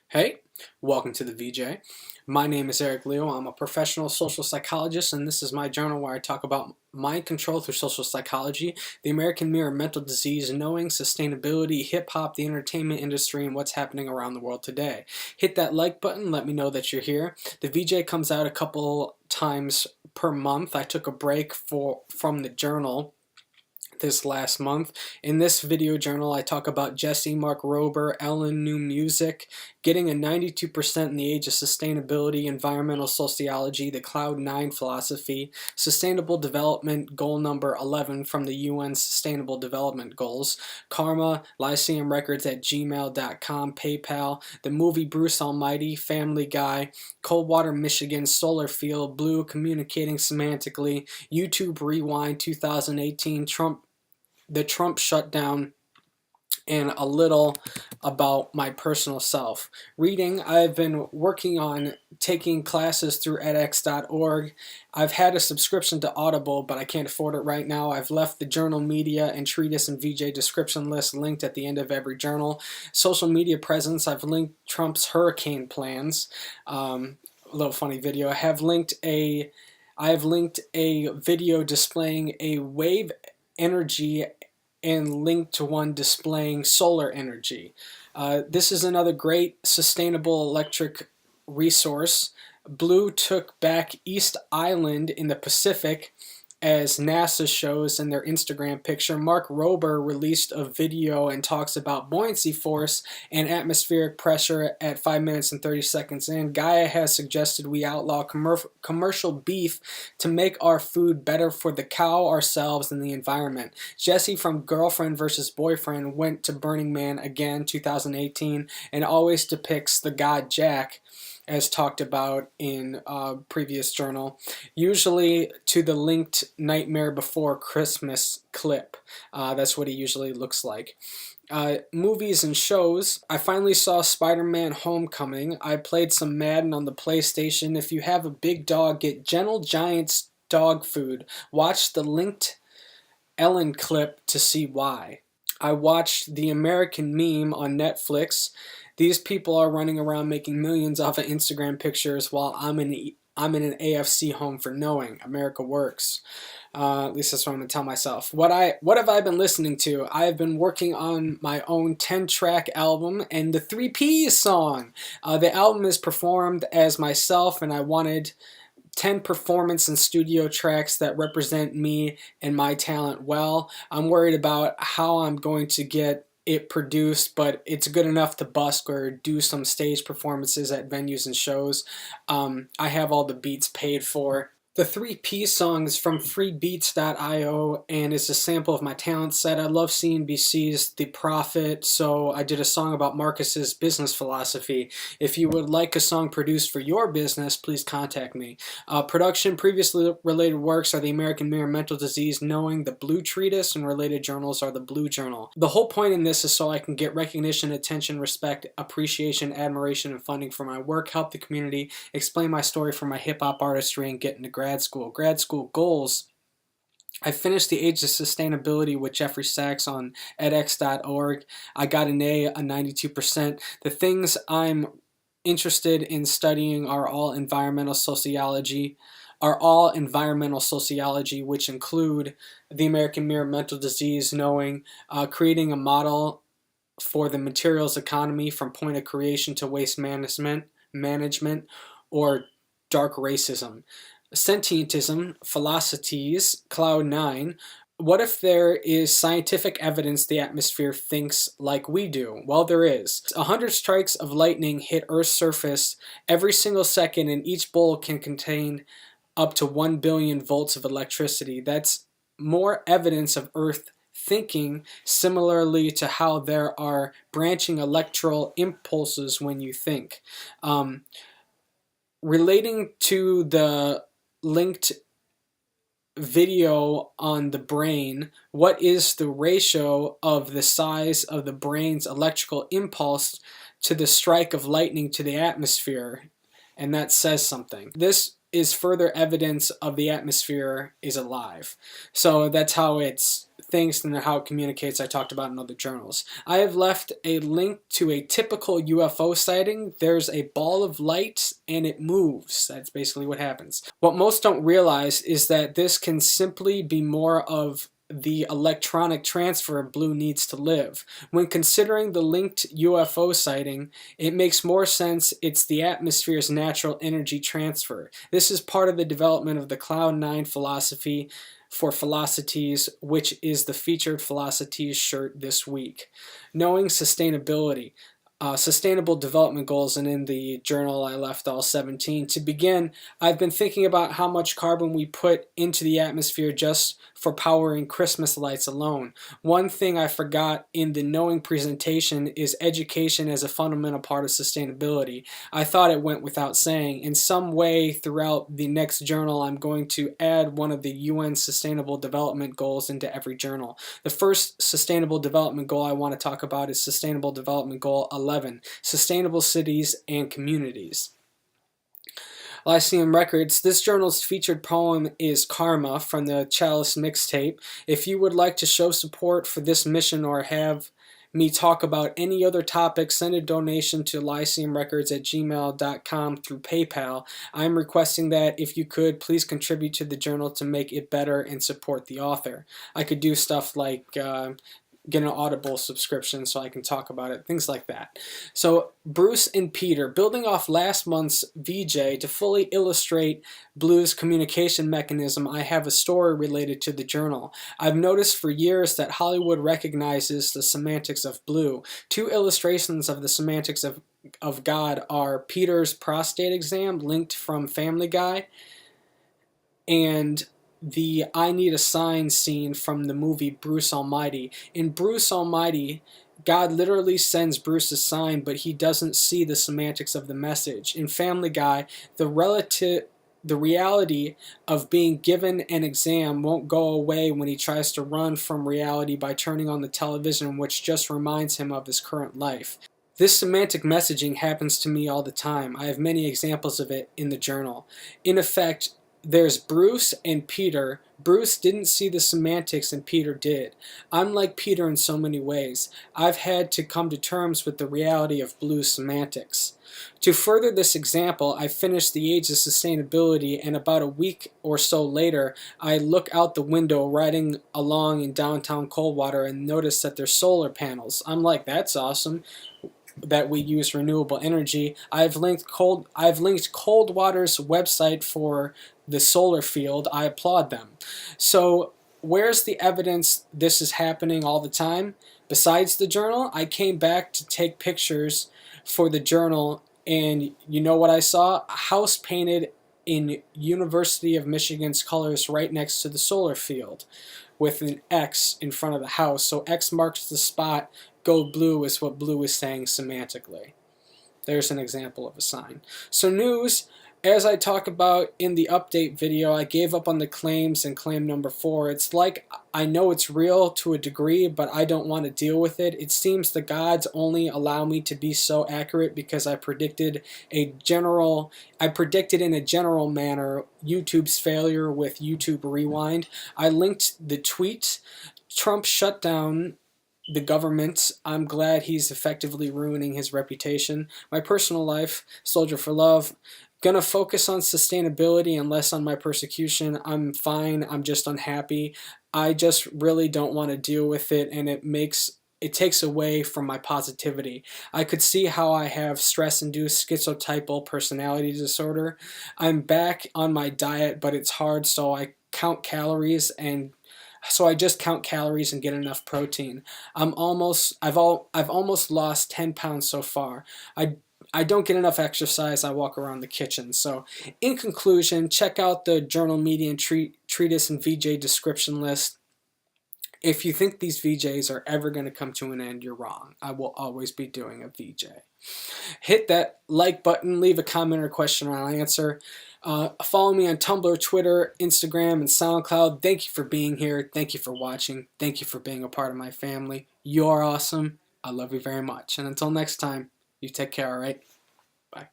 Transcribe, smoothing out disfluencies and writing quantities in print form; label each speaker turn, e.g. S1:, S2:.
S1: Hey, welcome to the VJ. My name is Eric Leo. I'm a professional social psychologist, and this is my journal where I talk about mind control through social psychology, the American mirror, mental disease, knowing, sustainability, hip hop, the entertainment industry, and what's happening around the world today. Hit that like button, let me know that you're here. The VJ comes out a couple times per month. I took a break from the journal this last month. In this video journal, I talk about Jesse, Mark Rober, Ellen, new music, getting a 92% in the age of sustainability, environmental sociology, the Cloud 9 philosophy, sustainable development goal number 11 from the UN Sustainable Development Goals, karma, lyceumrecords@gmail.com, PayPal, the movie Bruce Almighty, Family Guy, Coldwater, Michigan, solar field, blue, communicating semantically, YouTube Rewind 2018, the Trump shutdown, and a little about my personal self. Reading, I've been working on taking classes through edX.org. I've had a subscription to Audible, but I can't afford it right now. I've left the journal media and Treatise and VJ description list linked at the end of every journal. Social media presence, I've linked Trump's hurricane plans. A little funny video. I have linked a video displaying a wave energy and linked to one displaying solar energy. This is another great sustainable electric resource. Blue took back East Island in the Pacific, as NASA shows in their Instagram picture. Mark Rober released a video and talks about buoyancy force and atmospheric pressure at 5 minutes and 30 seconds in. Gaia has suggested we outlaw commercial beef to make our food better for the cow, ourselves, and the environment. Jesse from Girlfriend versus Boyfriend went to Burning Man again, 2018, and always depicts the god Jack, as talked about in a previous journal, usually to the linked Nightmare Before Christmas clip. That's what he usually looks like. Movies and shows. I finally saw Spider-Man Homecoming. I played some Madden on the PlayStation. If you have a big dog, get Gentle Giant's dog food. Watch the linked Ellen clip to see why. I watched The American Meme on Netflix. These people are running around making millions off of Instagram pictures while I'm in an AFC home for knowing. America works. At least that's what I'm going to tell myself. What have I been listening to? I have been working on my own 10-track album and the 3Ps song. The album is performed as myself, and I wanted 10 performance and studio tracks that represent me and my talent well. I'm worried about how I'm going to get it produced, but it's good enough to busk or do some stage performances at venues and shows. I have all the beats paid for. The 3P song is from freebeats.io and it's a sample of my talent set. I love CNBC's The Prophet, so I did a song about Marcus's business philosophy. If you would like a song produced for your business, please contact me. Production, previously related works are The American Mirror, Mental Disease, Knowing, the Blue Treatise, and related journals are the Blue Journal. The whole point in this is so I can get recognition, attention, respect, appreciation, admiration, and funding for my work, help the community, explain my story for my hip-hop artistry, and get into grad school. Grad school goals. I finished The Age of Sustainability with Jeffrey Sachs on edX.org. I got an A, a 92%. The things I'm interested in studying are all environmental sociology, which include The American Mirror, Mental Disease, Knowing, creating a model for the materials economy from point of creation to waste management, or dark racism. Sentientism, philosophies, Cloud 9. What if there is scientific evidence the atmosphere thinks like we do? Well, there is. 100 strikes of lightning hit Earth's surface every single second, and each bolt can contain up to 1 billion volts of electricity. That's more evidence of Earth thinking, similarly to how there are branching electrical impulses when you think. Relating to the linked video on the brain, what is the ratio of the size of the brain's electrical impulse to the strike of lightning to the atmosphere? And that says something. This is further evidence of the atmosphere is alive. So that's how it's thinks and how it communicates. I talked about in other journals. I have left a link to a typical UFO sighting. There's a ball of light and it moves. That's basically what happens. What most don't realize is that this can simply be more of the electronic transfer BLU needs to live. When considering the linked UFO sighting, it makes more sense it's the atmosphere's natural energy transfer. This is part of the development of the Cloud9 philosophy for Philosophies, which is the featured Philosophies shirt this week. Knowing sustainability. Sustainable development goals, and in the journal I left all 17. To begin, I've been thinking about how much carbon we put into the atmosphere just for powering Christmas lights alone. One thing I forgot in the knowing presentation is education as a fundamental part of sustainability. I thought it went without saying. In some way throughout the next journal, I'm going to add one of the UN Sustainable Development Goals into every journal. The first Sustainable Development Goal I want to talk about is Sustainable Development Goal 11, Sustainable Cities and Communities. Lyceum Records. This journal's featured poem is Karma from the Chalice mixtape. If you would like to show support for this mission or have me talk about any other topic, send a donation to lyceumrecords@gmail.com through PayPal. I'm requesting that if you could, please contribute to the journal to make it better and support the author. I could do stuff like get an Audible subscription so I can talk about it, things like that. So Bruce and Peter, building off last month's VJ to fully illustrate BLU's communication mechanism, I have a story related to the journal. I've noticed for years that Hollywood recognizes the semantics of BLU. Two illustrations of the semantics of God are Peter's prostate exam, linked from Family Guy, and the I Need a Sign scene from the movie Bruce Almighty. In Bruce Almighty, God literally sends Bruce a sign, but he doesn't see the semantics of the message. In Family Guy, the reality of being given an exam won't go away when he tries to run from reality by turning on the television, which just reminds him of his current life. This semantic messaging happens to me all the time. I have many examples of it in the journal. In effect, there's Bruce and Peter. Bruce didn't see the semantics and Peter did. I'm like Peter in so many ways. I've had to come to terms with the reality of BLU semantics. To further this example, I finished The Age of Sustainability, and about a week or so later, I look out the window riding along in downtown Coldwater and notice that there's solar panels. I'm like, that's awesome that we use renewable energy. I've linked Coldwater's website for the solar field. I applaud them. So where's the evidence this is happening all the time? Besides the journal, I came back to take pictures for the journal, and you know what I saw? A house painted in University of Michigan's colors right next to the solar field with an X in front of the house. So X marks the spot. Go BLU is what BLU is saying semantically. There's an example of a sign. So news, as I talk about in the update video, I gave up on the claims in claim number 4. It's like I know it's real to a degree, but I don't want to deal with it. It seems the gods only allow me to be so accurate because I predicted in a general manner YouTube's failure with YouTube Rewind. I linked the tweet. Trump shut down the government. I'm glad he's effectively ruining his reputation. My personal life, Soldier for Love. Gonna focus on sustainability and less on my persecution. I'm fine. I'm just unhappy. I just really don't want to deal with it, and it takes away from my positivity. I could see how I have stress-induced schizotypal personality disorder. I'm back on my diet, but it's hard, so I just count calories and get enough protein. I've almost lost 10 pounds so far. I don't get enough exercise. I walk around the kitchen. So in conclusion, check out the journal media and treatise and VJ description list. If you think these VJs are ever going to come to an end, you're wrong. I will always be doing a VJ. Hit that like button, leave a comment or question, and I'll answer. Follow me on Tumblr, Twitter, Instagram, and SoundCloud. Thank you for being here. Thank you for watching. Thank you for being a part of my family. You're awesome. I love you very much. And until next time, you take care, all right? Bye.